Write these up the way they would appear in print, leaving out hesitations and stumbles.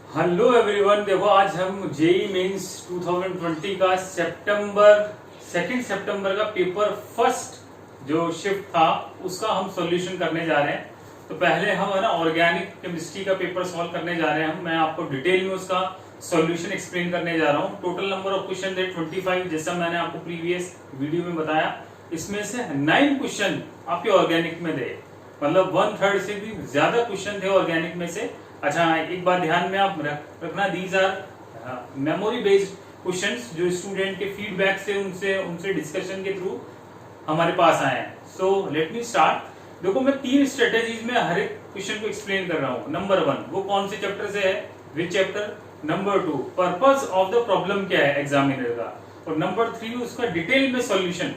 Hello everyone. देखो आज हम जेई मेंस 2020 का सेकंड सितंबर का पेपर फर्स्ट जो शिफ्ट था उसका हम सॉल्यूशन करने जा रहे हैं। तो पहले हम है ना ऑर्गेनिक केमिस्ट्री का पेपर सॉल्व करने जा रहे हैं। मैं आपको डिटेल में उसका सॉल्यूशन एक्सप्लेन करने जा रहा हूँ। टोटल नंबर ऑफ क्वेश्चन है 25, जैसा मैंने आपको प्रीवियस वीडियो में बताया। इसमें से 9 क्वेश्चन आपके ऑर्गेनिक में थे, मतलब 1/3 से भी ज्यादा क्वेश्चन थे ऑर्गेनिक में से। अच्छा, एक बात ध्यान में आप रखना, these are memory based questions जो स्टूडेंट के फीडबैक से उनसे डिस्कशन के थ्रू हमारे पास आए हैं। So let me start. देखो मैं 3 स्ट्रेटेजीज में हर एक क्वेश्चन को एक्सप्लेन कर रहा हूँ। नंबर 1 वो कौन से चैप्टर से है, विच chapter. Number 2 purpose of the problem क्या है एग्जामिनर का। और नंबर 3 उसका डिटेल में सॉल्यूशन।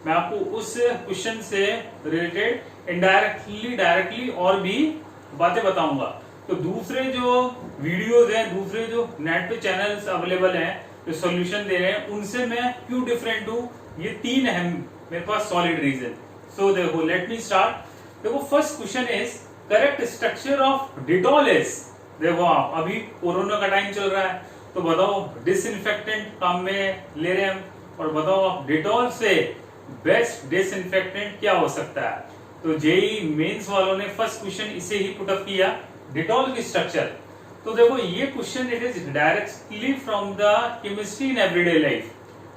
मैं आपको उस क्वेश्चन से रिलेटेड इनडायरेक्टली डायरेक्टली और भी बातें बताऊंगा। तो दूसरे जो वीडियोस हैं, दूसरे जो नेट पे चैनल्स अवेलेबल हैं जो सॉल्यूशन दे रहे हैं, उनसे मैं क्यों डिफरेंट हूं, ये 3 है मेरे पास सॉलिड रीजन। सो देखो लेट मी स्टार्ट। देखो first question is correct structure of Dettol is. देखो आप अभी कोरोना का टाइम चल रहा है, तो बताओ डिसइंफेक्टेंट काम में ले रहे हैं हम, और बताओ आप डिटॉल से बेस्ट डिसइंफेक्टेंट क्या हो सकता है। तो जेई मेंस वालों ने फर्स्ट क्वेश्चन इसे ही पुटअप किया, डिटॉल की स्ट्रक्चर। तो देखो ये question it is directly from the chemistry in everyday life.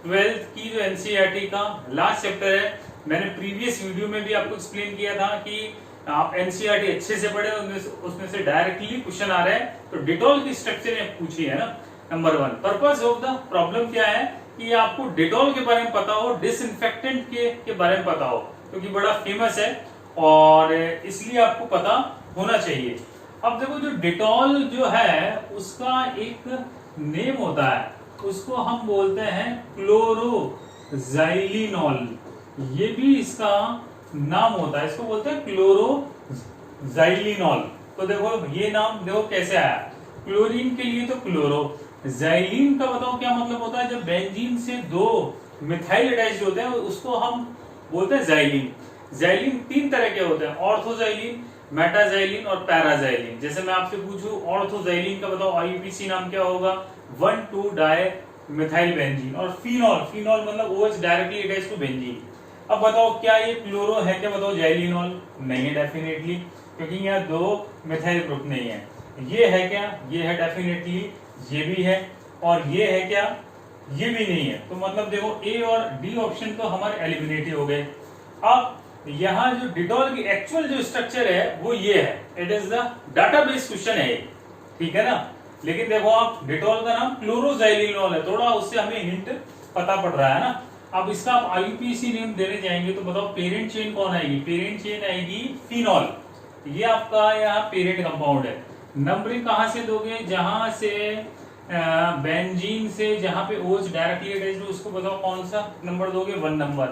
12th की जो एनसीईआरटी का लास्ट चैप्टर है, मैंने प्रीवियस वीडियो में भी आपको एक्सप्लेन किया था कि आप एनसीईआरटी अच्छे से पढ़े, उसमें से डायरेक्टली क्वेश्चन आ रहा है। तो डिटॉल की स्ट्रक्चर पूछी है ना। Number 1 purpose of the problem क्या है कि आपको डिटॉल के बारे में पता हो, डिसइंफेक्टेंट के बारे में पता हो, क्योंकि बड़ा फेमस है और इसलिए आपको पता होना चाहिए। अब देखो जो डिटॉल जो है उसका एक नेम होता है, उसको हम बोलते हैं क्लोरोजाइलिनॉल। ये भी इसका नाम होता है, इसको बोलते हैं क्लोरोजाइलिनॉल। तो देखो ये नाम देखो कैसे आया। क्लोरीन के लिए तो क्लोरो, जाइलिन का बताओ क्या मतलब होता है। जब बेंजीन से 2 मिथाइल अटैच्ड होते हैं उसको हम बोलते हैं जाइलिन। जाइलिन 3 तरह के होते हैं, ऑर्थोजाइलिन, मेटाजाइलिन और पैराजाइलिन। जैसे मैं आपसे पूछूं ऑर्थोजाइलिन का बताओ आईयूपीसी नाम क्या होगा, 1,2-डाई मिथाइल बेंजीन। और फिनॉल, फिनॉल मतलब OH directly attached to benzene. अब बताओ क्या ये क्लोरो है क्या, बताओ जाइलिनॉल नहीं है डेफिनेटली, क्योंकि यहाँ 2 मिथाइल ग्रुप नहीं है। ये है क्या, ये है डेफिनेटली, ये भी है, और ये है क्या, ये भी नहीं है। तो मतलब देखो ए और डी ऑप्शन तो हमारे एलिमिनेट हो गए। अब यहाँ जो डिटॉल की एक्चुअल जो स्ट्रक्चर है वो ये है, it is the database question है, ठीक है ना। लेकिन देखो आप डिटॉल का नाम क्लोरोजाइलिनॉल है, थोड़ा उससे हमें हिंट पता पड़ रहा है ना। अब इसका आप आईयूपीसी नेम देने जाएंगे तो बताओ पेरेंट चेन कौन आएगी, पेरेंट चेन आएगी फिनॉल। ये आपका यहाँ पेरेंट कंपाउंड है। नंबरिंग कहां से दोगे, जहां से बेंजीन से जहां पे OH डायरेक्टली अटैच्ड है उसको बताओ कौन सा नंबर दोगे, 1 नंबर।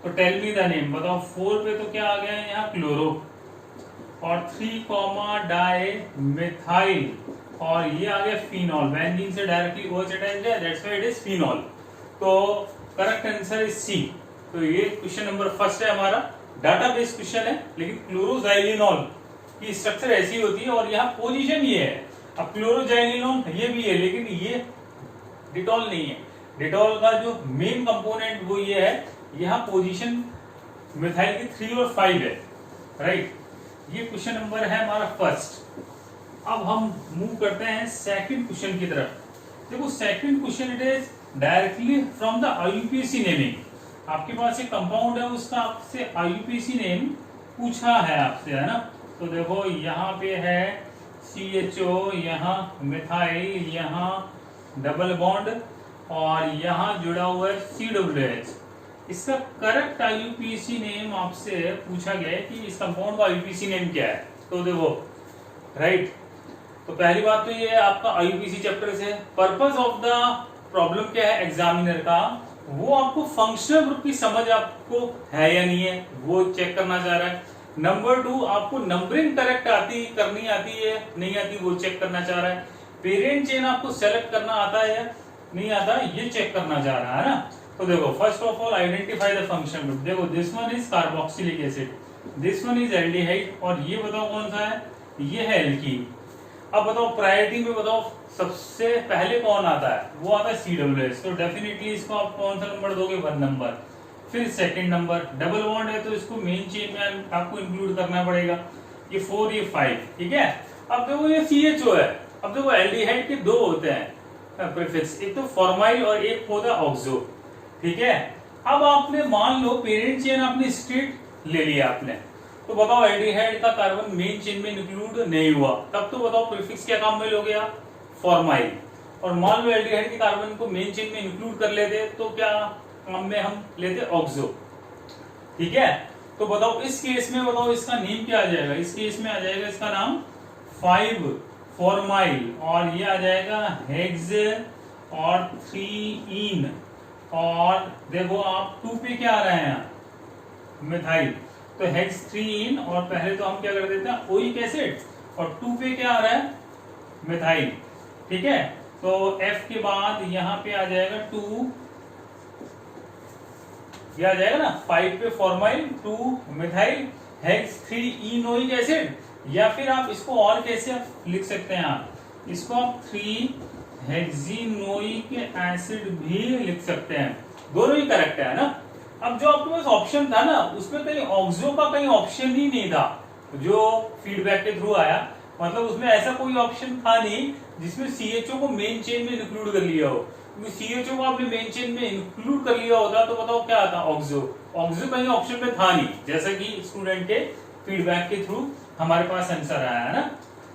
तो टेल मी द नेम, बताओ 4 पे तो क्या आ गया है यहाँ क्लोरो, और 3 डाई मिथाइल, और ये आ गया फिनॉल। बेंजीन से डायरेक्टली OH अटैच्ड है, that's why it is phenol. तो करेक्ट आंसर इज सी। तो ये क्वेश्चन नंबर फर्स्ट है हमारा, डाटाबेस क्वेश्चन है, लेकिन क्लोरोजाइलिनॉल की स्ट्रक्चर ऐसी होती है और यहाँ पोजीशन ये है। अब क्लोरोजाइलिनॉल ये भी है, लेकिन ये डिटॉल नहीं है। डिटॉल का जो मेन कंपोनेंट वो ये है, यहाँ पोजीशन मिथाइल की 3 और 5 है, राइट। ये क्वेश्चन नंबर है हमारा फर्स्ट। अब हम मूव करते हैं सेकंड क्वेश्चन की तरफ। देखो second question it is directly from the IUPAC naming. आपके पास एक कंपाउंड है, उसका आपसे आईयूपीसी नेम पूछा है आपसे, है ना। तो देखो यहाँ पे है CHO, यहाँ मिथाइल, यहाँ डबल बॉन्ड, और यहाँ जुड़ा हुआ है COOH। इसका करेक्ट आईयूपीसी नेम आपसे पूछा गया है कि इस कंपाउंड का आईयूपीसी नेम क्या है। तो देखो राइट, तो पहली बात तो ये आपका आईयूपीसी चैप्टर से पर्पस ऑफ द प्रॉब्लम क्या है एग्जामिनर का, वो आपको फंक्शनल ग्रुप की समझ आपको है या नहीं है वो चेक करना चाह रहा है। नंबर 2 आपको नंबरिंग करेक्ट करनी आती है नहीं आती वो चेक करना चाह रहा है। पेरेंट चेन आपको सेलेक्ट करना आता है या नहीं आता ये चेक करना चाह रहा है ना। तो देखो first of all identify the function group. देखो this one is carboxylic acid, this one is aldehyde, और ये बताओ कौन सा है, ये है एल्कीन। अब बताओ प्रायोरिटी में बताओ सबसे पहले कौन आता है, वो आता है CWS। तो डेफिनेटली इसको आप कौन सा नंबर दोगे, 1 नंबर। फिर सेकंड नंबर, डबल बॉन्ड है तो इसको मेन चेन में आपको इंक्लूड करना पड़ेगा, ये 4 ये 5, ठीक है। अब देखो ये CHO है। अब देखो एल्डिहाइड के 2 होते हैं प्रीफिक्स, एक तो फॉर्माइल और एक होता है ऑक्सो, ठीक है। अब आपने मान लो पेरेंट चेन आपने स्ट्रेट ले लिया आपने, तो बताओ एल्डिहाइड का कार्बन मेन चेन में इंक्लूड नहीं हुआ, तब तो बताओ प्रीफिक्स क्या काम में लोगे आप, फॉर्माइल। और मान लो एल्डिहाइड के कार्बन को मेन चेन में इंक्लूड कर लेते तो क्या काम में हम लेते, ऑक्सो, ठीक है। तो बताओ इस केस में बताओ इसका नेम क्या आ जाएगा, इस केस में आ जाएगा इसका नाम 5 फॉर्माइल, और ये आ जाएगा हेक्स और 3 इन, और देखो आप 2 पे क्या आ रहे हैं, मिथाइल, तो हेक्स 3 इन, और पहले तो हम क्या कर देते हैं ओइक एसिड, और 2 पे क्या आ रहा है, मिथाइल, ठीक है। तो F के बाद यहाँ पे आ जाएगा 2, ये आ जाएगा ना 5 पे फॉर्माइल, 2 मिथाइल, हेक्स 3 इनोइक एसिड, या फिर आप इसको और कैसे आप लिख सकते हैं, आप इसको आप 3 हेक्सिनोइक एसिड भी लिख सकते हैं, दोनों ही करेक्ट है ना। अब जो आपके पास ऑप्शन था ना उसमें कहीं ऑक्सो का कहीं ऑप्शन ही नहीं था, जो फीडबैक के थ्रू आया, मतलब उसमें ऐसा कोई ऑप्शन था नहीं जिसमें CHO को मेन चेन में इंक्लूड कर लिया हो। CHO को आपने मेन चेन में इंक्लूड कर लिया होता तो बताओ क्या आता, ऑक्सो। ऑक्सो कहीं ऑप्शन में था नहीं, जैसा कि स्टूडेंट के फीडबैक के थ्रू हमारे पास आंसर आया है ना।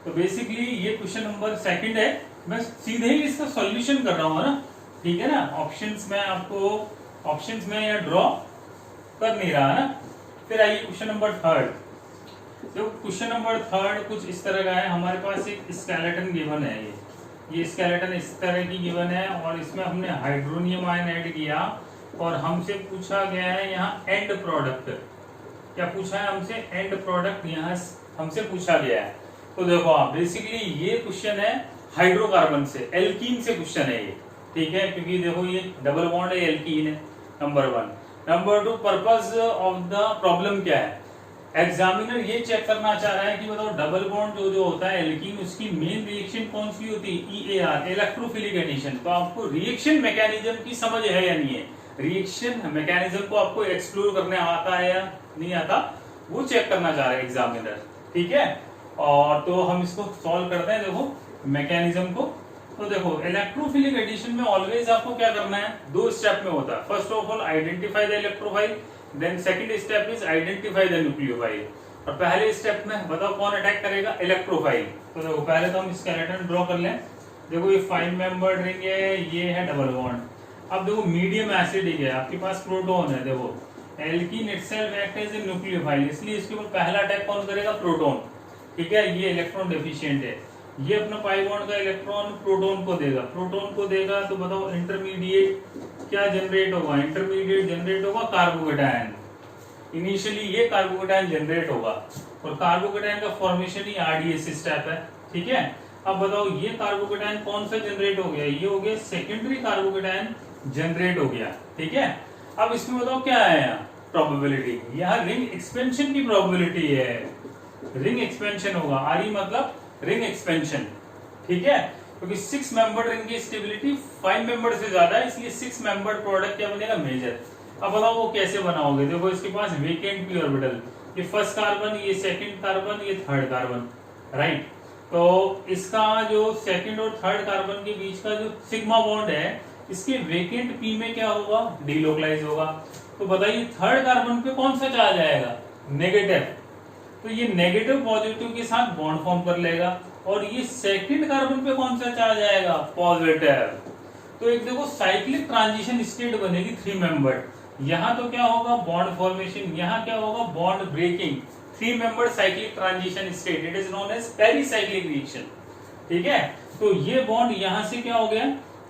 तो बेसिकली ये क्वेश्चन नंबर 2 है, मैं सीधे ही इसका सॉल्यूशन कर रहा हूँ ना, ठीक है ना। ऑप्शंस में आपको ऑप्शंस में या ड्रॉ कर नहीं रहा ना। फिर आइए क्वेश्चन नंबर 3। तो क्वेश्चन नंबर 3 कुछ इस तरह का है, हमारे पास एक स्केलेटन गिवन है, ये स्केलेटन इस तरह की गिवन है, और इसमें हमने हाइड्रोनियम आयन ऐड किया, और हमसे पूछा गया है यहाँ एंड प्रोडक्ट, क्या पूछा है हमसे, एंड प्रोडक्ट यहाँ हमसे पूछा गया है। तो देखो आप बेसिकली ये क्वेश्चन है हाइड्रोकार्बन से, एल्कीन से क्वेश्चन है ये, ठीक है, क्योंकि देखो ये डबल बॉन्ड है, एल्कीन है, number 1। Number 2 purpose of the problem क्या है, एग्जामिनर ये चेक करना चाह रहा है कि बताओ डबल बॉन्ड जो होता है एल्कीन, उसकी मेन रिएक्शन कौन सी होती है, EAR, इलेक्ट्रोफिलिक एडिशन। तो आपको रिएक्शन मैकेनिज्म की समझ है या नहीं है, रिएक्शन मैकेनिज्म को आपको एक्सप्लोर करने आता है या नहीं आता, वो चेक करना चाह रहा है एग्जामिनर, ठीक है। और तो हम इसको सॉल्व करते हैं, देखो मैकेनिज्म को। तो देखो इलेक्ट्रोफिलिक एडिशन में ऑलवेज आपको क्या करना है, 2 स्टेप में होता है। First of all identify the electrophile, then second step is identify the nucleophile. और पहले स्टेप में बताओ कौन अटैक करेगा, इलेक्ट्रोफाइल। तो देखो पहले तो हम स्केलेटन ड्रॉ कर लें। देखो ये 5 मेंबर्ड रिंग है, ये है डबल बॉन्ड। अब देखो मीडियम एसिडिक है, आपके पास प्रोटॉन है, देखो alkene itself act as a nucleophile, इसलिए इसके ऊपर पहला अटैक कौन करेगा, प्रोटॉन, ठीक है। ये इलेक्ट्रॉन डेफिशिएंट है, ये अपना पाई बॉन्ड का इलेक्ट्रॉन प्रोटॉन को देगा, प्रोटॉन को देगा, तो बताओ इंटरमीडिएट क्या जनरेट होगा, इंटरमीडिएट जनरेट होगा कार्बोकेटायन। इनिशियली ये कार्बोकेटायन जनरेट होगा, और कार्बोकेटायन का फॉर्मेशन ही RDS स्टेप है, ठीक है। अब बताओ ये कार्बोकेटायन कौन सा जनरेट हो गया, ये हो गया सेकेंडरी कार्बोकेटायन जनरेट हो गया, ठीक है। अब इसमें बताओ क्या है यहाँ प्रोबेबिलिटी, यहाँ रिंग एक्सपेंशन की प्रोबेबिलिटी है, रिंग एक्सपेंशन होगा, RE मतलब रिंग एक्सपेंशन, ठीक है। क्योंकि 6 मेंबर रिंग की स्टेबिलिटी 5 मेंबर से ज्यादा है, इसलिए 6 मेंबर प्रोडक्ट क्या बनेगा, मेजर। अब बताओ वो कैसे बनाओगे, देखो इसके पास वेकेंट पी ऑर्बिटल, ये फर्स्ट कार्बन, ये सेकंड कार्बन, ये थर्ड कार्बन, राइट। तो इसका जो सेकंड और थर्ड कार्बन के बीच का जो सिग्मा बॉन्ड है, इसके वेकेंट पी में क्या होगा, डीलोकलाइज होगा। तो बताइए थर्ड कार्बन पे कौन सा चार्ज आएगा, नेगेटिव, तो ये नेगेटिव पॉजिटिव के साथ बॉन्ड फॉर्म कर लेगा, और ये सेकंड कार्बन पे कौन सा चार्ज आएगा, पॉजिटिव। तो एक देखो साइक्लिक ट्रांजिशन स्टेट बनेगी 3 मेंबर्ड, यहाँ तो क्या होगा बॉन्ड फॉर्मेशन, यहाँ क्या होगा bond breaking, 3 membered cyclic transition state, it is known as pericyclic reaction, ठीक है। तो ये बॉन्ड यहाँ से क्या हो गया,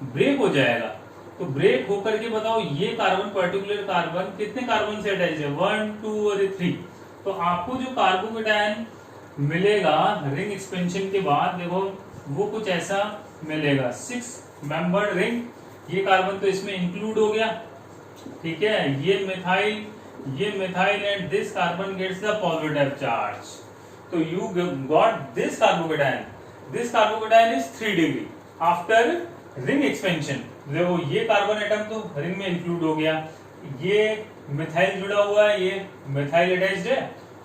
ब्रेक हो जाएगा। तो ब्रेक होकर के बताओ ये कार्बन, पर्टिकुलर कार्बन कितने कार्बन से अटैच है, 1 2 और 3। तो आपको जो कार्बोकेटायन मिलेगा रिंग एक्सपेंशन के बाद, देखो वो कुछ ऐसा मिलेगा, 6 मेंबर्ड रिंग, ये कार्बन तो इसमें इंक्लूड हो गया, ठीक है। ये methyl and this carbon gets the positive charge. तो you got this carbocation, this carbocation is 3 degree after ring expansion. देखो ये कार्बन एटम तो रिंग में इंक्लूड हो गया, ये मिथाइल जुड़ा हुआ है, ये मिथाइल अटैच्ड है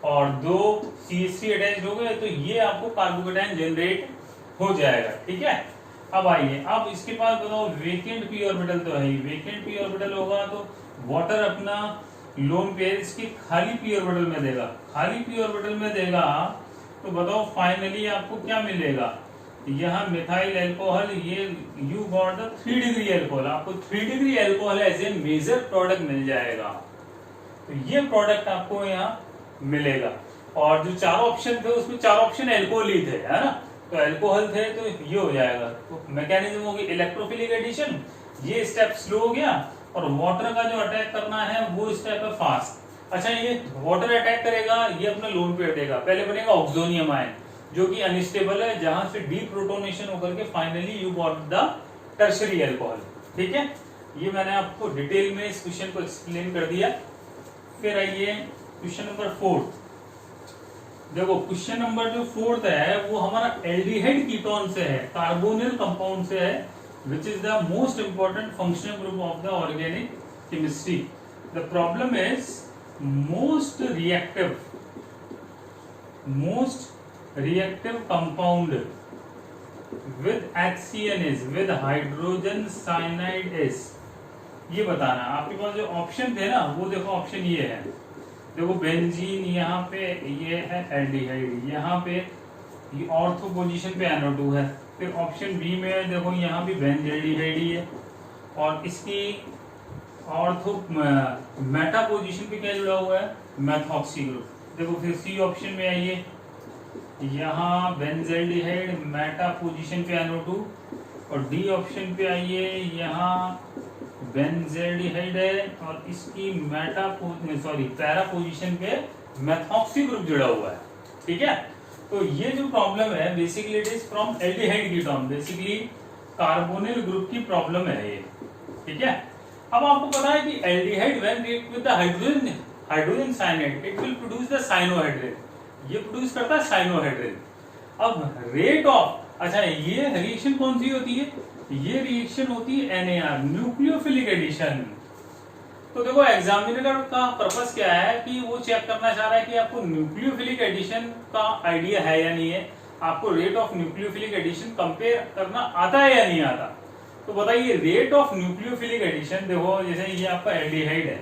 और 2 CH3 अटैच्ड हो गए, तो ये आपको कार्बोकेटाइन जनरेट हो जाएगा। ठीक है, अब आइए, अब इसके पास बताओ वेकेंट पी ऑर्बिटल तो है ही, वेकेंट पी ऑर्बिटल होगा तो वाटर अपना लोन पेयर इसकी खाली पी ऑर्बिटल में देगा, खाली पी ऑर्बिटल में देगा तो बताओ फाइनली आपको क्या मिलेगा, यहाँ मिथाइल अल्कोहल, ये you got the 3 degree alcohol, आपको 3 degree alcohol as a major product मिल जाएगा। तो ये प्रोडक्ट आपको यहाँ मिलेगा। और जो 4 ऑप्शन थे उसमें 4 ऑप्शन अल्कोहल ही थे, है ना, तो अल्कोहल थे तो ये हो जाएगा। तो मैकेनिज्म होगी इलेक्ट्रोफिलिक एडिशन, ये स्टेप स्लो हो गया, और वाटर का जो अटैक करना है वो स्टेप है फास्ट। अच्छा, ये वाटर अटैक करेगा, ये अपना लोन पे हटेगा, पहले बनेगा ऑक्सोनियम आयन जो कि अनस्टेबल है, जहां से डीप्रोटोनेशन होकर के finally you got the tertiary alcohol. ठीक है, ये मैंने आपको डिटेल में इस क्वेश्चन को एक्सप्लेन कर दिया। फिर आइए क्वेश्चन नंबर 4। देखो क्वेश्चन नंबर जो 4 है वो हमारा एल्डिहाइड कीटोन से है, कार्बोनिल कंपाउंड से है, which is the most important functional group of the organic chemistry. The problem is most reactive compound with HCN is with hydrogen cyanide is, ये बताना। आपके पास जो ऑप्शन थे ना वो देखो, ऑप्शन ये है, देखो बेंजीन, यहाँ पे ये है एल्डिहाइड, यहाँ पे ये ऑर्थो पोजीशन पे NO2 है। फिर ऑप्शन बी में देखो यहाँ भी बेंजील्डिहाइड ही है, और इसकी ऑर्थो मेटा पोजीशन पे क्या जुड़ा हुआ है, मेथॉक्सी ग्रुप। देखो फिर सी ऑप्शन में आइए, यहाँ बेंजील्डिहाइड मेटा पोजीशन पे NO2, और डी ऑप्शन पे आइए, यहाँ बेंजील्डिहाइड है और इसकी पैरा पोजीशन पे मेथॉक्सी ग्रुप जुड़ा हुआ है। ठीक है, तो ये जो प्रॉब्लम है basically it is from aldehyde ketone, basically carbonyl group की प्रॉब्लम है ये। ठीक है, अब आपको पता है कि aldehyde when react with the hydrogen cyanide it will produce the cyanohydrin, ये प्रोड्यूस करता है साइनोहाइड्रिन। अब रेट ऑफ, अच्छा ये रिएक्शन कौन सी होती है, ये रिएक्शन होती है NAR, न्यूक्लियोफिलिक एडिशन। तो देखो एग्जामिनर का पर्पस क्या है कि वो चेक करना चाह रहा है कि आपको न्यूक्लियोफिलिक एडिशन का आइडिया है या नहीं है, आपको rate of nucleophilic addition compare करना आता है या नहीं आता। तो बताइए रेट ऑफ न्यूक्लियोफिलिक एडिशन, देखो जैसे ये आपका एल्डिहाइड है,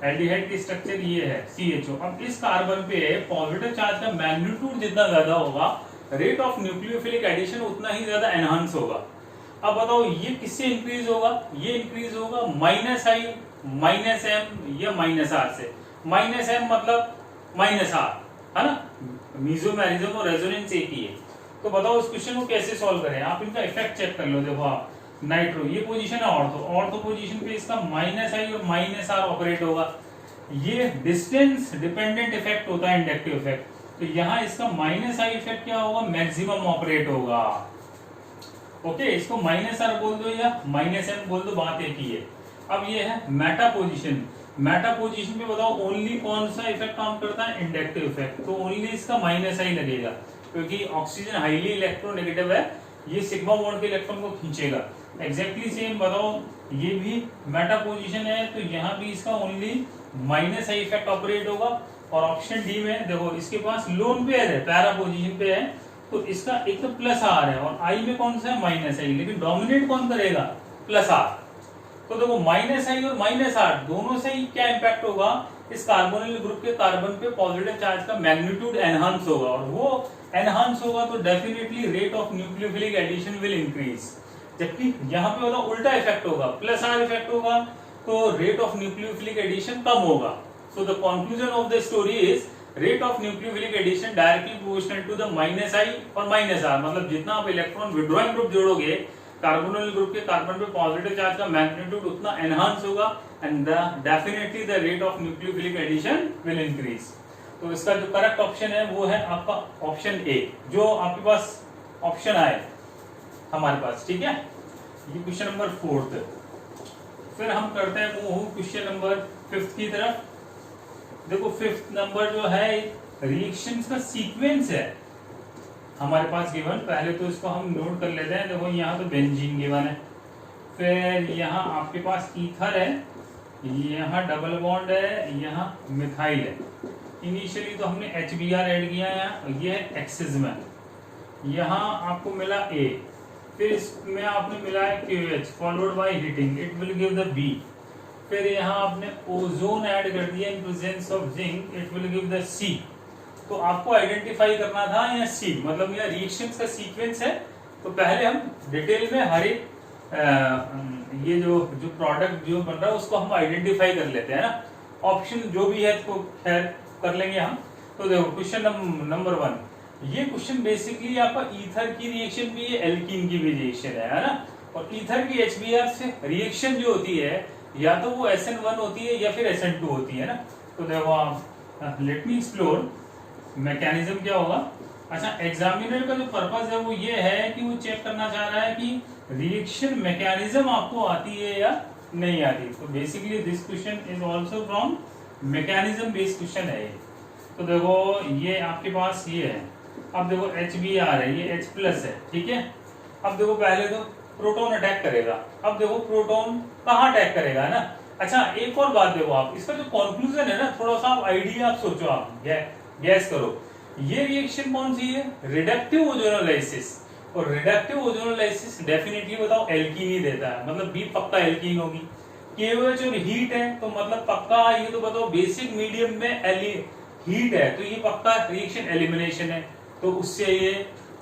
एल्डिहाइड की स्ट्रक्चर ये है CHO। अब इस कार्बन पे पॉजिटिव चार्ज का मैग्नीट्यूड जितना ज्यादा होगा, रेट ऑफ न्यूक्लियोफिलिक एडिशन उतना ही ज्यादा एनहांस होगा। अब बताओ ये किससे इंक्रीज होगा, ये इंक्रीज होगा -I -M या -R से। -M मतलब -R, है ना, मीसोमेरिज्म और रेजोनेंस एक ही है। तो बताओ इस क्वेश्चन को कैसे सॉल्व करें, आप इनका इफेक्ट चेक कर लो। देखो आप नाइट्रो, ये पोजीशन है ऑर्थो पोजीशन पे इसका -I और -R ऑपरेट होगा। ये डिस्टेंस डिपेंडेंट इफेक्ट होता है, इंडक्टिव इफेक्ट। तो यहाँ इसका -I इफेक्ट क्या होगा, मैक्सिमम ऑपरेट होगा। ओके, इसको -R बोल दो या -M बोल दो, बात एक ही है। अब ये है मेटा पोजीशन, मेटा पोजीशन पे बताओ ओनली कौन सा इफेक्ट काम करता है, इंडक्टिव इफेक्ट। तो ओनली इसका -I लगेगा क्योंकि ऑक्सीजन हाईली इलेक्ट्रोनेगेटिव है, ये सिग्मा बॉन्ड के इलेक्ट्रॉन को खींचेगा। एग्जैक्टली सेम बताओ, ये भी मेटा पोजीशन है तो यहाँ भी इसका ओनली -I इफेक्ट ऑपरेट होगा। और ऑप्शन डी में देखो इसके पास लोन पेयर है, पैरा पोजीशन पे है, तो इसका एक तो +R है और I में कौन सा है -I, लेकिन डोमिनेट कौन करेगा, +R। तो देखो -I और -R दोनों से ही क्या इंपैक्ट होगा, इस कार्बोनिल ग्रुप के कार्बन पे पॉजिटिव चार्ज का मैग्नीट्यूड एनहांस होगा, और वो एनहांस होगा तो definitely rate of nucleophilic addition will increase. जबकि यहाँ पे होगा उल्टा इफेक्ट होगा, +R इफेक्ट होगा तो रेट ऑफ न्यूक्लियोफिलिक एडिशन कम होगा। So the conclusion of the story is rate of nucleophilic addition directly proportional to the -I और -R, मतलब जितना आप इलेक्ट्रॉन विड्रॉइंग ग्रुप जोड़ोगे कार्बोनिल ग्रुप के कार्बन पे पॉजिटिव चार्ज का मैग्नीट्यूड उतना एनहांस होगा, and definitely the rate of nucleophilic addition will increase. तो इसका जो करेक्ट ऑप्शन है वो है आपका ऑप्शन ए, जो आपके पास ऑप्शन आए हमारे पास। ठीक है, ये क्वेश्चन नंबर 4। फिर हम करते हैं क्वेश्चन नंबर 5 की तरफ। देखो 5th नंबर जो है रिएक्शंस का सीक्वेंस है, हमारे पास गिवन, पहले तो इसको हम नोट कर लेते हैं। देखो यहाँ तो बेंजीन गिवन है, फिर यहाँ आपके पास ईथर है, यहाँ डबल बॉन्ड है, यहाँ मिथाइल है। इनिशियली तो हमने HBr ऐड किया है, ये एक्सिस में, यहाँ आपको मिला A, फिर इसमें आपने मिला है KOH followed by heating, it will give the B। फिर यहाँ आपने ओजोन ऐड कर दिया in presence of zinc, it will give the C। तो आपको आइडेंटिफाई करना था यहाँ C, मतलब यहाँ रिएक्शंस का सीक्वेंस है। तो पहले हम डिटेल में हर एक ये जो प्रोडक्ट जो बन रहा है उसको हम आइडेंटिफाई कर लेते हैं ना। ऑप्शन जो भी है तो खैर कर लेंगे हम। तो देखो क्वेश्चन नंबर 1, ये क्वेश्चन बेसिकली आपका ईथर की रिएक्शन भी है, एल्कीन की भी रिएक्शन है ना। और ईथर की HBr से रिएक्शन जो होती है या तो वो SN1 होती है या फिर SN2 होती है ना। तो देखो आप लेट मी एक्सप्लोर मैकेनिज्म क्या होगा। अच्छा, एग्जामिनर का जो पर्पस है वो ये है कि वो चेक करना चाह रहा है कि रिएक्शन मैकेनिज्म आपको आती है या नहीं आती। तो basically this question is also from mechanism based question है ये। तो देखो ये आपके पास ये है, अब देखो HBr है, ये H+ है, ठीक है। अब देखो पहले तो प्रोटॉन अटैक करेगा, अब देखो प्रोटॉन कहाँ अटैक करेगा है ना। अच्छा एक और बात देखो आप, इसका जो कंक्लूजन है ना, थोड़ा सा आप आइडिया आप सोचो, आप गैस करो, ये रिएक्शन कौन सी है, रिडक्टिव ओजोनोलाइसिस। और रिडक्टिव ओजोनोलाइसिस डेफिनेटली बताओ एल्कीन ही देता है, मतलब बी पक्का एल्कीन होगी। KOH और हीट है तो मतलब पक्का, ये तो बताओ बेसिक मीडियम में हीट है तो ये पक्का रिएक्शन एलिमिनेशन है, तो उससे ये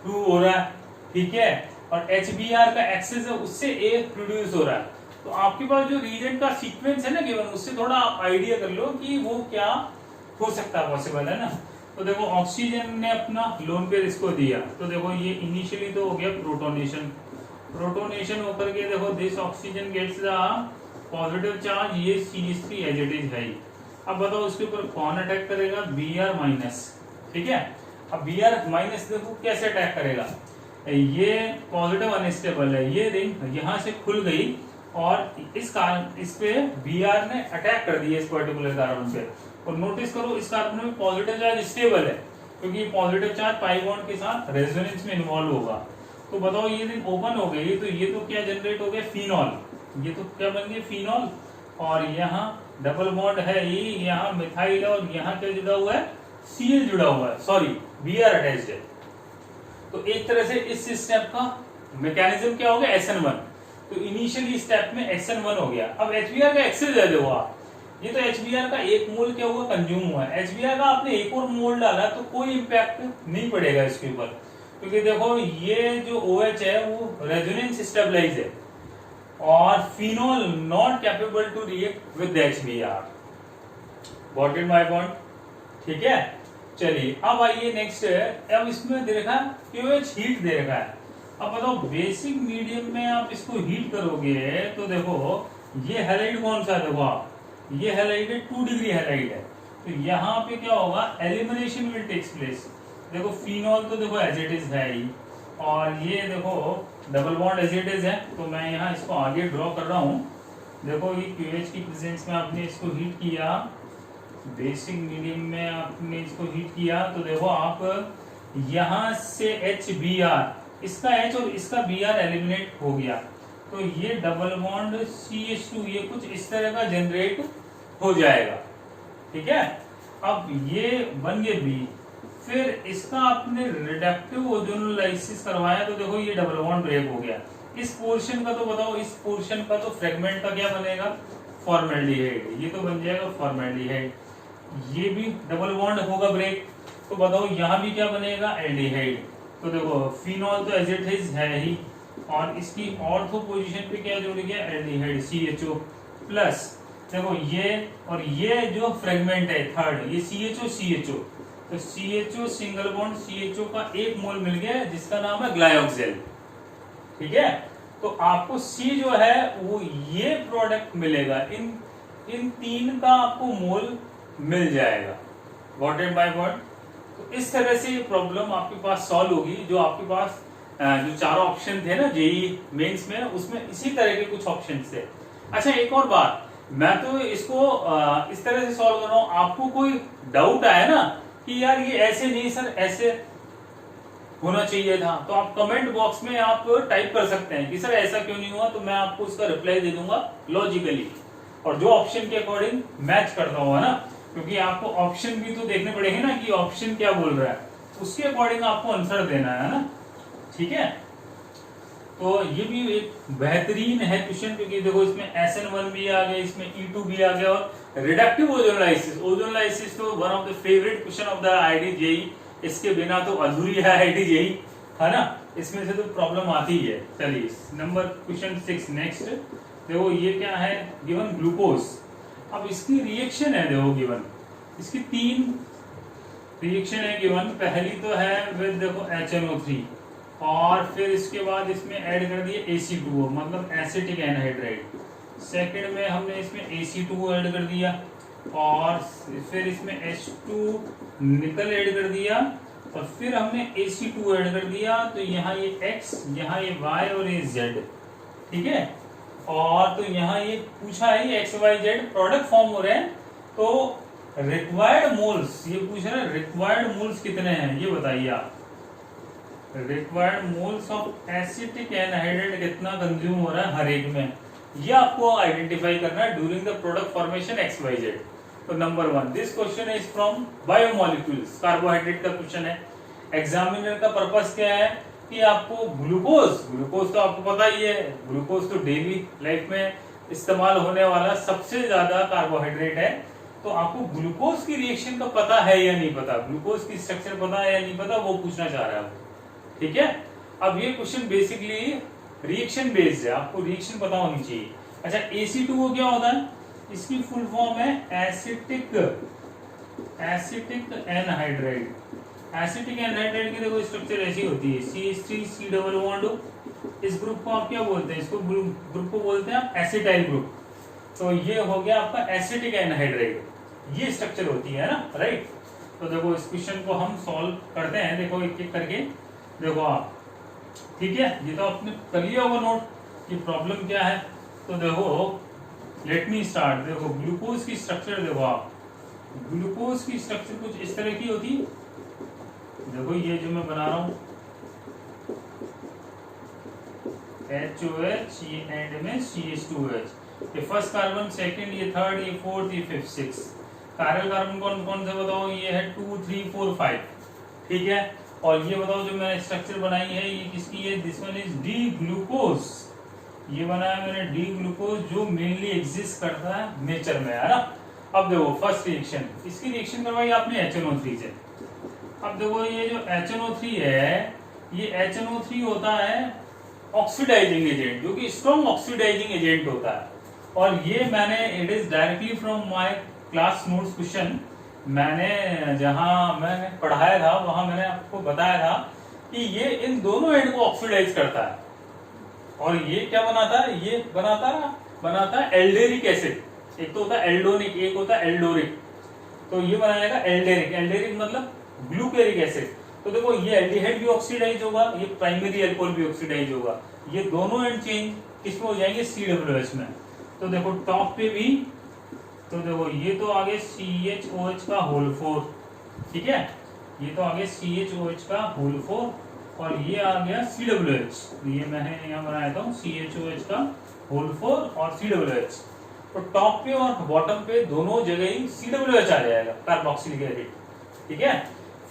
प्रूव हो रहा है, ठीक है। और HBr का एक्सेस है, उससे A प्रोड्यूस हो रहा है। तो आपके पास जो रीजन का सीक्वेंस है ना गिवन, उससे थोड़ा आप आइडिया कर लो कि वो क्या हो सकता है, पॉसिबल है ना। तो देखो ऑक्सीजन ने अपना लोन पेयर इसको दिया, तो देखो ये इनिशियली तो हो गया प्रोटोनेशन होकर के देखो this oxygen gets the positive charge, ये CH3 एज इट इज है। अब बताओ उसके ऊपर कौन अटैक करेगा, Br-, ठीक है। अब Br- देखो कैसे अटैक करेगा, ये पॉजिटिव अनस्टेबल है, ये रिंग यहाँ से खुल गई और इस कारण इस पे Br ने अटैक कर दिया इस पर्टिकुलर कार्बन पे। और नोटिस करो इस कार्बन में पॉजिटिव चार्ज स्टेबल है, क्योंकि पॉजिटिव चार्ज पाई बॉन्ड के साथ रेजोनेंस में इन्वॉल्व होगा। तो बताओ ये रिंग ओपन हो गई, तो ये तो क्या जनरेट हो गया, फिनॉल, ये तो क्या बन गया, फिनॉल। और यहाँ डबल बॉन्ड है, ये यहाँ मिथाइल है और यहाँ क्या जुड़ा हुआ है, Cl जुड़ा हुआ है, सॉरी Br अटैच्ड है। तो एक तरह से इस स्टेप का मैकेनिज्म क्या हो गया, SN1। तो इनिशियली स्टेप में SN1 हो गया। अब HBr का एक्सेस है, देखो आप, ये तो HBr का एक मोल क्या हुआ, कंज्यूम हुआ है। HBr का आपने एक और मोल डाला तो कोई इंपैक्ट नहीं पड़ेगा इसके ऊपर, क्योंकि देखो ये जो OH है वो रेजोनेंस स्टेबलाइज है और phenol not capable to react with HBr, got it my point, ठीक है। चलिए अब आइए नेक्स्ट है, अब इसमें दे रखा है KOH हीट दे रखा है। अब बताओ बेसिक मीडियम में आप इसको हीट करोगे तो देखो ये हैलाइड कौन सा है, देखो आप ये हैलाइड है, 2 डिग्री हैलाइड है। तो यहाँ पे क्या होगा, एलिमिनेशन विल टेक्स प्लेस। देखो फिनॉल तो देखो एज इट इज है ही, और ये देखो double bond as it is है। तो मैं यहाँ इसको आगे ड्रॉ कर रहा हूँ। देखो ये KOH की प्रेजेंस में आपने इसको हीट किया, बेसिक मीडियम में आपने इसको हीट किया, तो देखो आप यहाँ से HBr, इसका H और इसका Br एलिमिनेट हो गया, तो ये डबल बॉन्ड CH2 ये कुछ इस तरह का जनरेट हो जाएगा, ठीक है। अब ये बन गए B, फिर इसका आपने रिडक्टिव ओजोनोलाइसिस करवाया, तो देखो ये डबल बॉन्ड ब्रेक हो गया। इस पोर्शन का तो बताओ, इस पोर्शन का तो फ्रेगमेंट का क्या बनेगा, फॉर्मेल्डिहाइड, ये तो बन जाएगा फॉर्मेल्डिहाइड। ये भी डबल बॉन्ड होगा ब्रेक, तो बताओ यहाँ भी क्या बनेगा, एल्डिहाइड। तो देखो फिनॉल तो एज इट इज है ही, और इसकी ऑर्थो पोजीशन पे क्या जोड़ गया, एल्डिहाइड CHO प्लस। देखो ये और ये जो फ्रेगमेंट है थर्ड, ये CHO, तो CHO सिंगल बॉन्ड CHO का एक मोल मिल गया जिसका नाम है ग्लायोक्सेल, ठीक है। तो आपको C जो है वो ये प्रोडक्ट मिलेगा, इन तीन का आपको मोल मिल जाएगा, गॉट इट बाय वर्ड। तो इस तरह से ये प्रॉब्लम आपके पास सॉल्व होगी। जो आपके पास जो चारों ऑप्शन थे ना JEE मेंस में, उसमें इसी तरह के कुछ ऑप्शन थे। अच्छा एक और बात, मैं तो इसको इस तरह से सॉल्व कर रहा हूँ, आपको कोई डाउट आया ना कि यार ये ऐसे नहीं सर ऐसे, होना चाहिए था। तो आप कमेंट बॉक्स में आप टाइप कर सकते हैं कि सर ऐसा क्यों नहीं हुआ, तो मैं आपको उसका रिप्लाई दे दूंगा लॉजिकली, और जो ऑप्शन के अकॉर्डिंग मैच करता हुआ ना, क्योंकि आपको ऑप्शन भी तो देखने पड़ेंगे ना कि ऑप्शन क्या बोल रहा है, उसके अकॉर्डिंग आपको आंसर देना है ना। ठीक है, तो ये भी एक बेहतरीन है क्वेश्चन, क्योंकि देखो इसमें SN1 भी आ गया, इसमें E2 भी आ गया, और रिडक्टिव ओजोनलाइसिस, ओजोनलाइसिस तो one of the favourite question of the IIT JEE, इसके बिना तो अधूरी है आईडी जेई, है ना, इसमें से तो प्रॉब्लम आती ही है। चलिए नंबर क्वेश्चन 6 नेक्स्ट, देखो ये क्या है, गिवन ग्लूकोज। अब इसकी रिएक्शन है, देखो गिवन इसकी 3 रिएक्शन है गिवन। पहली तो है विद देखो HNO3, और फिर इसके बाद इसमें ऐड कर दिया AC2O मतलब एसिटिक एनहाइड्राइड। सेकंड में हमने इसमें AC2O ऐड कर दिया, और फिर इसमें H2 निकल ऐड कर दिया, और फिर हमने AC2 ऐड कर दिया। तो यहाँ ये X, यहाँ ये Y और ये Z, ठीक है। और तो यहाँ ये पूछा है ये XYZ प्रोडक्ट फॉर्म हो रहे हैं, तो रिक्वायर्ड मोल्स ये पूछ रहा है, रिक्वायर्ड मोल्स कितने हैं ये बताइए आप। Required moles of acetic anhydride कितना कंज्यूम हो रहा है हर एक में, ये आपको आइडेंटिफाई करना है during the product formation XYZ। तो number 1, this question is from biomolecules, carbohydrate का क्वेश्चन है। एग्जामिनर का पर्पस क्या है कि आपको ग्लूकोज तो आपको पता ही है, ग्लूकोज तो डेली लाइफ में इस्तेमाल होने वाला सबसे ज्यादा कार्बोहाइड्रेट है। तो आपको ग्लूकोज की रिएक्शन का पता है या नहीं पता, ग्लूकोज की स्ट्रक्चर पता है या नहीं पता, वो पूछना चाह रहा है। ठीक है, अब ये क्वेश्चन बेसिकली रिएक्शन बेस्ड है, आपको रिएक्शन पता होनी चाहिए। अच्छा, AC2O क्या होता है, इसकी फुल फॉर्म है एसिटिक एनहाइड्राइड। एसिटिक एनहाइड्राइड की देखो स्ट्रक्चर ऐसी होती है, CH3C डबल बॉन्ड। इस ग्रुप को आप क्या बोलते हैं, इसको ग्रुप को बोलते हैं आप एसिटाइल ग्रुप। तो ये हो गया आपका एसिटिक एनहाइड्राइड, ये स्ट्रक्चर होती है ना, राइट। तो देखो इस क्वेश्चन को हम सॉल्व करते हैं, देखो एक एक करके देखो आप, ठीक है। ये तो आपने कर लिया होगा नोट कि प्रॉब्लम क्या है। तो देखो लेट मी स्टार्ट, देखो ग्लूकोज की स्ट्रक्चर देखो आप, ग्लूकोज की स्ट्रक्चर कुछ इस तरह की होती, देखो ये जो मैं बना रहा हूं HOH, ये एंड में CH2OH, ये फर्स्ट कार्बन, सेकंड, ये थर्ड, ये फोर्थ, ये फिफ्थ, सिक्स। कायरल कार्बन कौन कौन से बताओ, ये है 2 3 4 5, ठीक है। और ये बताओ जो मैंने स्ट्रक्चर बनाई है ये किसकी है, this one is D glucose, ये बनाया मैंने डी ग्लूकोज, जो मेनली एग्जिस्ट करता है नेचर में, है ना। अब देखो फर्स्ट रिएक्शन, इसकी रिएक्शन करवाई आपने HNO3 से। अब देखो ये जो HNO3 है, ये HNO3 होता है ऑक्सीडाइजिंग एजेंट, जो कि स्ट्रॉन्ग ऑक्सीडाइजिंग एजेंट होता है। और ये मैंने, it is directly from my class notes question, मैंने जहां मैंने पढ़ाया था वहां मैंने आपको बताया था कि ये इन दोनों एंड को ऑक्सीडाइज करता है। और ये क्या बनाता है, ये बनाता है एल्डेरिक एसिड। एक तो होता है एल्डोनिक, एक होता है एल्डोरिक। तो ये बनाएगा एल्डेरिक, एल्डेरिक मतलब ग्लूकेरिक एसिड। तो देखो ये एल्डिहाइड भी ऑक्सीडाइज होगा, ये प्राइमरी अल्कोहल भी ऑक्सीडाइज होगा, ये दोनों एंड चेंज किसमें हो जाएंगे, COH में। तो देखो टॉप पे भी, तो देखो ये तो आगे CHOH का होल 4, ठीक है, ये तो आगे CHOH का होल 4, और ये आ गया COH, ये मैंने यहाँ बनाया था CHOH का होल 4 और COH। तो टॉप पे और बॉटम पे दोनों जगह ही COH आ जाएगा, कार्बोक्सिलिक एसिड, ठीक है।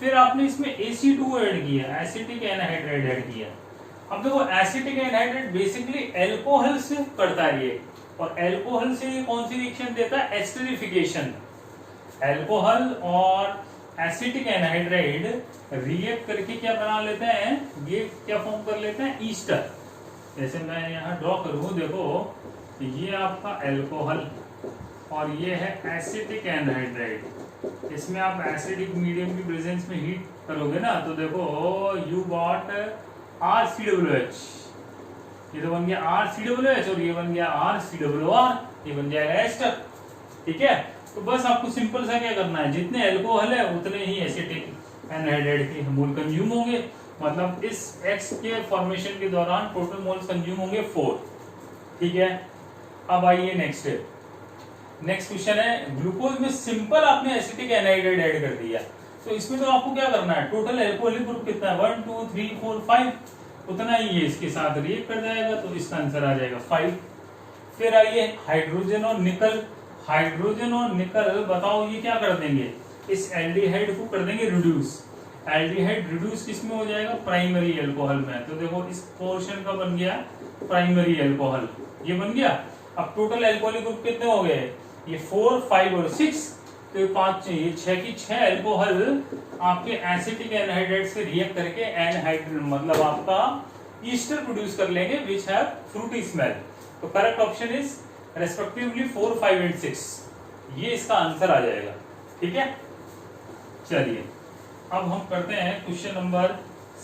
फिर आपने इसमें AC2 ऐड किया, एसिटिक एनहाइड्राइड ऐड किया। अब देखो एसिटिक एनहाइड्राइड बेसिकली एल्कोहल से करता है ये, और एल्कोहल से ये कौन सी रिएक्शन देता है, एस्टरिफिकेशन। एल्कोहल और एसिटिक एनहाइड्राइड रिएक्ट करके क्या बना लेते हैं, ये क्या फॉर्म कर लेते हैं, ईस्टर। जैसे मैं यहाँ ड्रॉ करूँ, देखो ये आपका एल्कोहल और ये है एसिटिक एनहाइड्राइड। इसमें आप एसिडिक मीडियम की प्रेजेंस में हीट करोगे ना, तो देखो यू गॉट RCOH, ये तो बन गया RCOH, और ये बन गया RCOR, ये बन जाएगा एस्टर, ठीक है। तो बस आपको सिंपल सा क्या करना है, जितने एल्कोहल है उतने ही एसिटिक एनहाइड्राइड के मोल कंज्यूम होंगे, मतलब इस X के फॉर्मेशन के दौरान टोटल मोल्स कंज्यूम होंगे 4, ठीक है। अब आइए नेक्स्ट क्वेश्चन है, ग्लूकोज में सिंपल आपने एसिटिक एनहाइड्राइड ऐड कर दिया, तो इसमें तो आपको क्या करना है, टोटल एल्कोहलिक ग्रुप कितना है 1 2 3 4 5, उतना ही ये इसके साथ रिएक्ट कर जाएगा, तो इसका आंसर आ जाएगा 5। फिर आइए हाइड्रोजन और निकल। हाइड्रोजन और निकल बताओ ये क्या कर देंगे, इस एल्डिहाइड को कर देंगे रिड्यूस। एल्डिहाइड रिड्यूस किस में हो जाएगा, प्राइमरी अल्कोहल में। तो देखो इस पोर्शन का बन गया प्राइमरी अल्कोहल, ये बन गया। अब टोटल अल्कोहलिक ग्रुप कितने हो गए, ये 4 5 और 6, तो ये 5 ये 6 की 6 अल्कोहल आपके एसिटिक एनहाइड्राइड से रिएक्ट करके एनहाइड्राइड मतलब आपका ईस्टर प्रोड्यूस कर लेंगे विच हैव फ्रूटी स्मेल। तो correct option is respectively 4 5 and 6, ये इसका आंसर आ जाएगा। ठीक है, चलिए अब हम करते हैं क्वेश्चन नंबर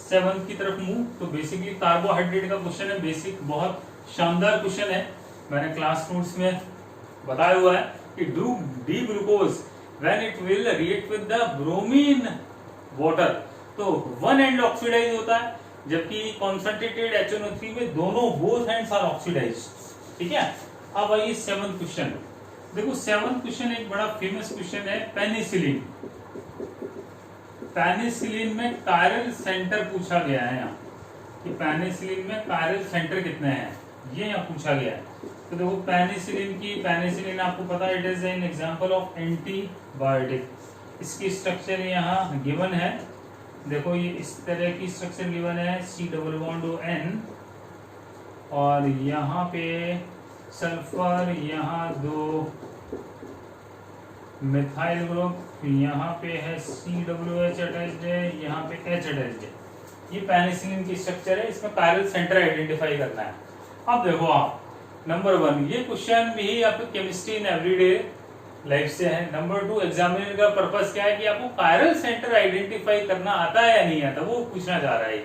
7 की तरफ मूव। तो बेसिकली कार्बोहाइड्रेट का क्वेश्चन है, बेसिक बहुत शानदार क्वेश्चन है, मैंने क्लास नोट्स में बताया हुआ है कि do D glucose when it will react with the bromine water, तो वन एंड ऑक्सीडाइज होता है, जबकि कॉन्सेंट्रेटेड HNO3 में दोनों बोथ एंड्स आर ऑक्सीडाइज। ठीक है, अब आइए 7th क्वेश्चन। देखो 7th क्वेश्चन एक बड़ा फेमस क्वेश्चन है, पेनिसिलिन। पेनिसिलिन में कायरल सेंटर पूछा गया है यहाँ, कि पेनिसिलिन में कायरल सेंटर कितने हैं, ये यहाँ पूछा गया है। तो देखो पेनिसिलिन आपको पता है it is an example of antibiotic. इसकी स्ट्रक्चर यहाँ गिवन है, देखो ये इस तरह की स्ट्रक्चर गिवन है, C+N और यहाँ पे सल्फर, यहाँ 2 मिथाइल ग्रुप, यहाँ पे है COH अटैच्ड है, यहाँ पे H अटैच्ड है। ये पेनिसिलिन की स्ट्रक्चर है, इसमें कायरल सेंटर आइडेंटिफाई करना है। अब देखो आप नंबर 1 ये क्वेश्चन भी आपको केमिस्ट्री इन एवरीडे लाइफ से है। नंबर 2 एग्जामिनर का पर्पस क्या है कि आपको कायरल सेंटर आइडेंटिफाई करना आता है या नहीं आता, वो पूछना चाह रहा है।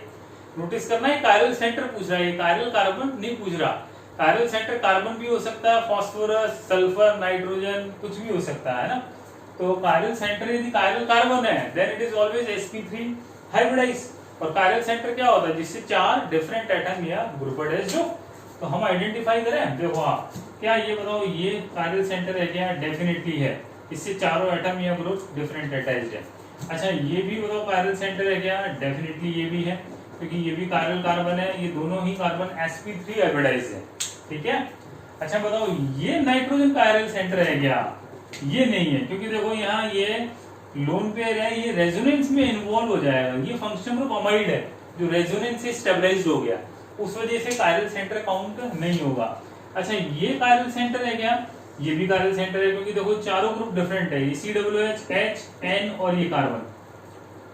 नोटिस करना है कायरल सेंटर पूछ रहा है, कायरल कार्बन नहीं पूछ रहा। कायरल सेंटर कार्बन भी हो सकता है, फास्फोरस, सल्फर, नाइट्रोजन, कुछ भी हो सकता है ना। तो कायरल सेंटर यदि कायरल कार्बन है then it is always sp3 hybridise. और कायरल सेंटर क्या होता है, जिससे 4 डिफरेंट एटम या ग्रुप अटैच्ड हो, तो हम आइडेंटिफाई करें। देखो आप क्या ये बताओ, ये कायरल सेंटर है क्या, डेफिनेटली है, इससे चारों एटम या ग्रुप डिफरेंट अटैच्ड है। अच्छा ये भी बताओ कायरल सेंटर है क्या, डेफिनेटली ये भी है, क्योंकि ये भी कायरल कार्बन है, ये दोनों ही कार्बन sp3 हाइब्रिडाइज है। ठीक है, अच्छा बताओ ये नाइट्रोजन कायरल सेंटर है क्या, ये नहीं है, क्योंकि देखो यहाँ ये लोन पेयर है, ये रेजोनेंस में इन्वॉल्व हो जाएगा, ये फंक्शनल ग्रुप अमाइड है जो रेजोनेंस से स्टेबलाइज्ड हो गया, उस वजह से कायरल सेंटर काउंट नहीं होगा। अच्छा ये कायरल सेंटर है क्या, ये भी कायरल सेंटर है, क्योंकि देखो चारों ग्रुप डिफरेंट है, ये COH, H, N और ये कार्बन।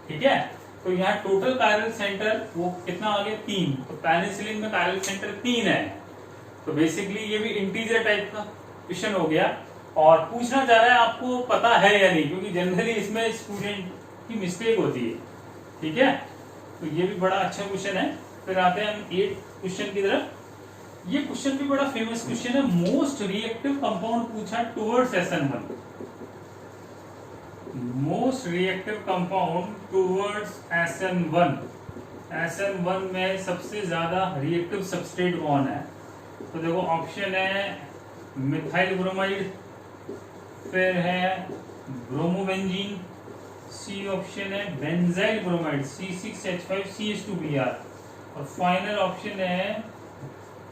ठीक है, तो यहाँ टोटल कायरल सेंटर वो कितना आ गया, 3। तो पेनिसिलिन में कायरल सेंटर 3 है। तो बेसिकली ये भी इंटीजर टाइप का क्वेश्चन हो गया, और पूछना चाह रहा है आपको पता है या नहीं, क्योंकि जनरली इसमें स्टूडेंट की मिस्टेक होती है। ठीक है, तो ये भी बड़ा अच्छा क्वेश्चन है। फिर आते हैं हम 8th क्वेश्चन की तरफ। ये क्वेश्चन भी बड़ा फेमस क्वेश्चन है, मोस्ट रिएक्टिव कंपाउंड पूछा towards SN1। Most reactive compound towards SN1। SN1 में सबसे ज्यादा रिएक्टिव सबस्ट्रेट कौन है, तो देखो ऑप्शन है मिथाइल ब्रोमाइड, फिर है ब्रोमोबेंजीन, सी ऑप्शन है बेंजाइल ब्रोमाइड C6H5CH2Br, और फाइनल ऑप्शन है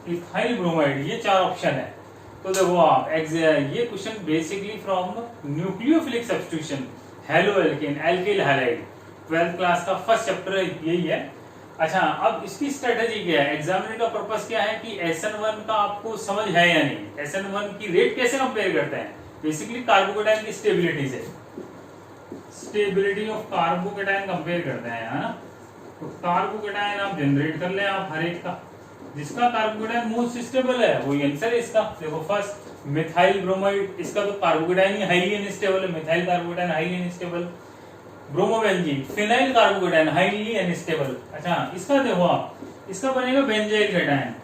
इथाइल ब्रोमाइड। ये 4 ऑप्शन है। तो देखो आप ये question basically from nucleophilic substitution halo alkane alkyl halide 12th class का फर्स्ट चैप्टर यही है। अच्छा अब इसकी स्ट्रेटेजी क्या है, एग्जामिनर का पर्पस क्या है कि SN1 का आपको समझ है या नहीं, SN1 की रेट कैसे कंपेयर करते हैं, बेसिकली कार्बोकेटाइन की स्टेबिलिटी से, स्टेबिलिटी ऑफ कार्बोकेटाइन कंपेयर करते हैं, है ना। तो कार्बोकेटाइन आप जनरेट कर ले आप हर एक का, जिसका कार्बोकेटाइन मोस्ट स्टेबल है वही आंसर है इसका। देखो फर्स्ट मिथाइल ब्रोमाइड, इसका तो कार्बोकेटाइन ही हाईली अनस्टेबल है, methyl carbocation highly unstable. Bromobenzene phenyl carbocation highly unstable. अच्छा इसका देखो आप, इसका बनेगा बेंजाइल कैटायन,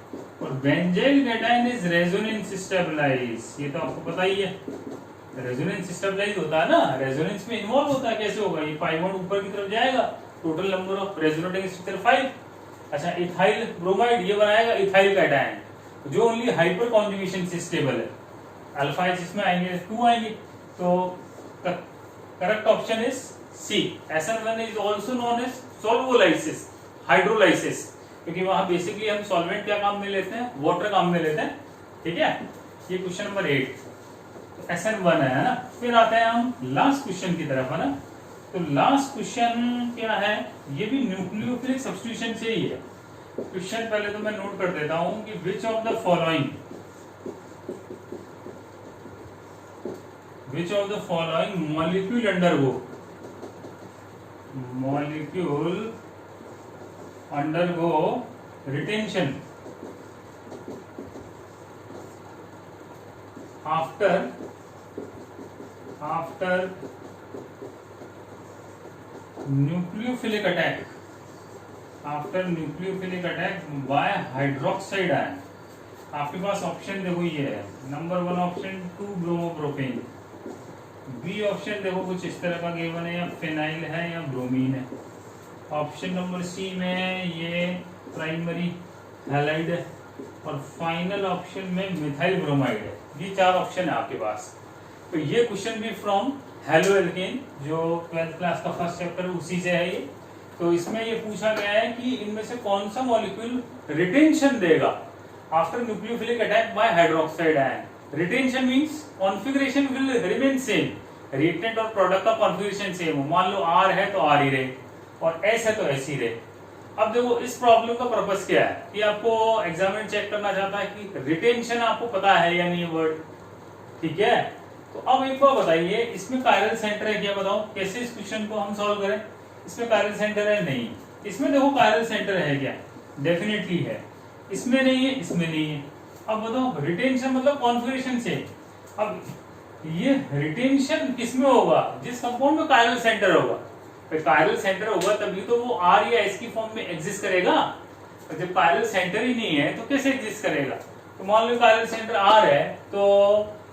और benzyl cation is resonance stabilise, ये तो आपको पता ही है, रेजोनेंस स्टेबलाइज होता है ना, रेजोनेंस में इन्वॉल्व होता है। कैसे होगा, ये पाई बॉन्ड ऊपर की तरफ जाएगा, total number of resonating structure 5। अच्छा इथाइल ब्रोमाइड ये बनाएगा इथाइल कैटायन जो ओनली हाइपर कॉन्जुगेशन से स्टेबल है, अल्फा एच इसमें आएंगे 2 आएंगे। तो correct option is C, SN1 is also known as solvolysis, hydrolysis, क्योंकि वहां बेसिकली हम सॉल्वेंट क्या काम में लेते हैं, वाटर काम में लेते हैं, ठीक है। ये क्वेश्चन नंबर 8 तो SN1 है ना। फिर आते हैं हम लास्ट क्वेश्चन की तरफ, है ना। तो लास्ट क्वेश्चन क्या है, ये भी न्यूक्लियोफिलिक सब्स्टिट्यूशन से ही है। क्वेश्चन पहले तो मैं नोट कर देता हूं कि which of the following molecule undergo retention after nucleophilic attack by hydroxide ion. आपके पास ऑप्शन देखो ये है, number 1 option 2 bromopropane, B option देखो कुछ इस तरह का गिवन है, या फिनाइल है या ब्रोमीन है। ऑप्शन नंबर सी में ये प्राइमरी हैलाइड है, और फाइनल ऑप्शन में मिथाइल ब्रोमाइड है। ये 4 ऑप्शन है आपके पास। तो ये क्वेश्चन भी फ्रॉम हेलो एल्केन, जो 12th क्लास का फर्स्ट चैप्टर उसी से है ये। तो इसमें ये पूछा गया है कि इनमें से कौन सा मॉलिक्यूल रिटेंशन देगा after nucleophilic attack by hydroxide ion. Retention means configuration will remain same, reactant और प्रोडक्ट का कॉन्फिगरेशन सेम हो। मान लो R है तो R ही रहे, और S है तो S ही रहे। अब देखो इस प्रॉब्लम का पर्पस क्या है, कि आपको एग्जामिनर चेक करना चाहता है कि रिटेंशन आपको पता है या नहीं वर्ड, ठीक है। तो अब एक बार बताइए, इसमें कायरल सेंटर है क्या, बताओ कैसे इस क्वेश्चन को हम सॉल्व करें। इसमें कायरल सेंटर है नहीं, इसमें देखो कायरल सेंटर है क्या, डेफिनेटली है। इसमें नहीं है, इसमें नहीं है। अब बताओ रिटेंशन मतलब कॉन्फिगरेशन से। अब ये रिटेंशन किसमें होगा, जिस कंपाउंड में कायरल सेंटर होगा। तो कायरल सेंटर होगा तभी तो वो R या S की फॉर्म में एग्जिस्ट करेगा। और जब कायरल सेंटर ही नहीं है तो कैसे एग्जिस्ट करेगा। तो मान लो कायरल सेंटर R है तो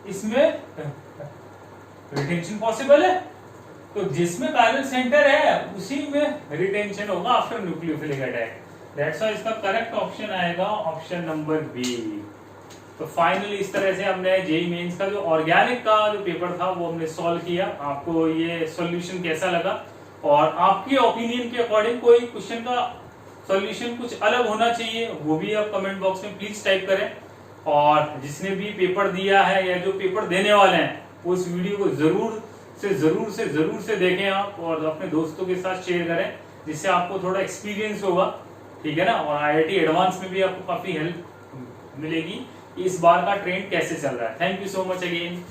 इसमें रिटेंशन पॉसिबल है। तो जिसमें कायरल सेंटर है उसी में रिटेंशन होगा after nucleophilic attack. That's why इसका करेक्ट ऑप्शन आएगा ऑप्शन नंबर बी। तो फाइनली इस तरह से हमने जेईई मेंस का जो ऑर्गेनिक का जो पेपर था वो हमने सॉल्व किया। आपको ये सॉल्यूशन कैसा लगा, और आपके ओपिनियन के अकॉर्डिंग कोई क्वेश्चन का सॉल्यूशन कुछ अलग होना चाहिए, वो भी आप कमेंट बॉक्स में प्लीज टाइप करें। और जिसने भी पेपर दिया है या जो पेपर देने वाले हैं वो इस वीडियो को जरूर से देखें आप, और अपने दोस्तों के साथ शेयर करें, जिससे आपको थोड़ा एक्सपीरियंस होगा, ठीक है ना। और IIT एडवांस में भी आपको काफी हेल्प मिलेगी इस बार का ट्रेंड कैसे चल रहा है। Thank you so much again.